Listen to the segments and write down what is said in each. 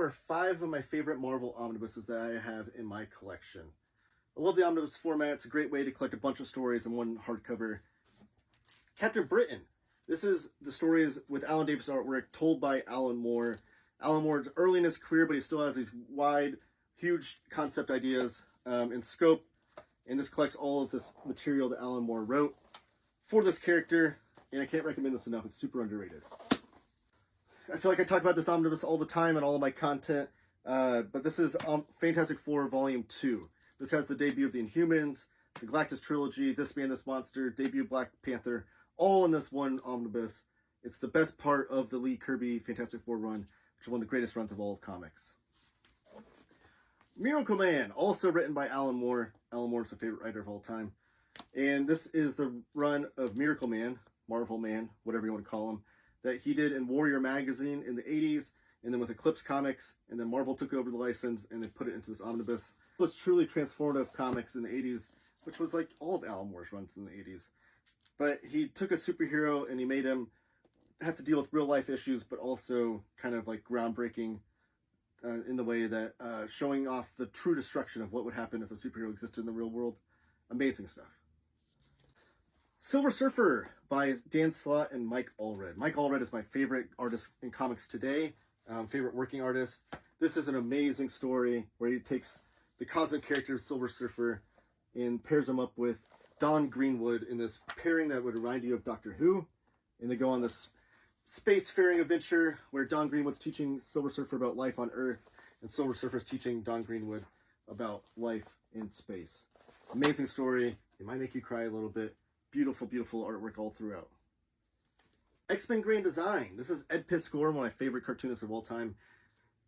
are 5 of my favorite Marvel omnibuses that I have in my collection. I love the omnibus format. It's a great way to collect a bunch of stories in one hardcover. Captain Britain. This is the stories with Alan Davis artwork told by Alan Moore. Alan Moore's early in his career, but he still has these wide, huge concept ideas in scope. And this collects all of this material that Alan Moore wrote for this character. And I can't recommend this enough. It's super underrated. I feel like I talk about this omnibus all the time in all of my content. But this is Fantastic Four Volume 2. This has the debut of the Inhumans, the Galactus Trilogy, This Man, This Monster, debut Black Panther, all in this one omnibus. It's the best part of the Lee Kirby Fantastic Four run, which is one of the greatest runs of all of comics. Miracle Man, also written by Alan Moore. Alan Moore is my favorite writer of all time. And this is the run of Miracle Man, Marvel Man, whatever you want to call him, that he did in Warrior Magazine in the 80s, and then with Eclipse Comics, and then Marvel took over the license and they put it into this omnibus. It was truly transformative comics in the 80s, which was like all of Alan Moore's runs in the 80s. But he took a superhero and he made him have to deal with real life issues, but also kind of like groundbreaking in the way that showing off the true destruction of what would happen if a superhero existed in the real world. Amazing stuff. Silver Surfer by Dan Slott and Mike Allred. Mike Allred is my favorite artist in comics today, favorite working artist. This is an amazing story where he takes the cosmic character of Silver Surfer and pairs him up with Don Greenwood in this pairing that would remind you of Doctor Who. And they go on this spacefaring adventure where Don Greenwood's teaching Silver Surfer about life on Earth, and Silver Surfer's teaching Don Greenwood about life in space. Amazing story. It might make you cry a little bit. Beautiful, beautiful artwork all throughout. XMen Grand Design. This is Ed Piskor, one of my favorite cartoonists of all time,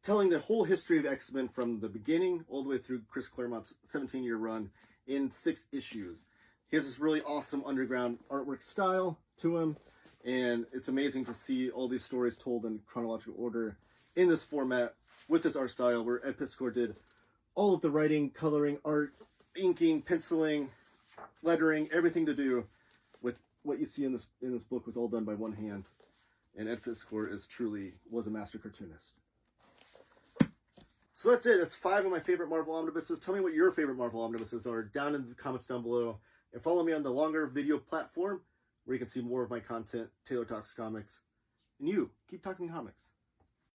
telling the whole history of X-Men from the beginning all the way through Chris Claremont's 17-year run in 6 issues. He has this really awesome underground artwork style to him, and it's amazing to see all these stories told in chronological order in this format with this art style where Ed Piskor did all of the writing, coloring, art, inking, penciling, lettering, everything to do with what you see in this book was all done by one hand. And Ed Piskor was a master cartoonist. So that's it. That's 5 of my favorite Marvel omnibuses. Tell me what your favorite Marvel omnibuses are down in the comments down below. And follow me on the longer video platform where you can see more of my content, Taylor Talks Comics. And you, keep talking comics.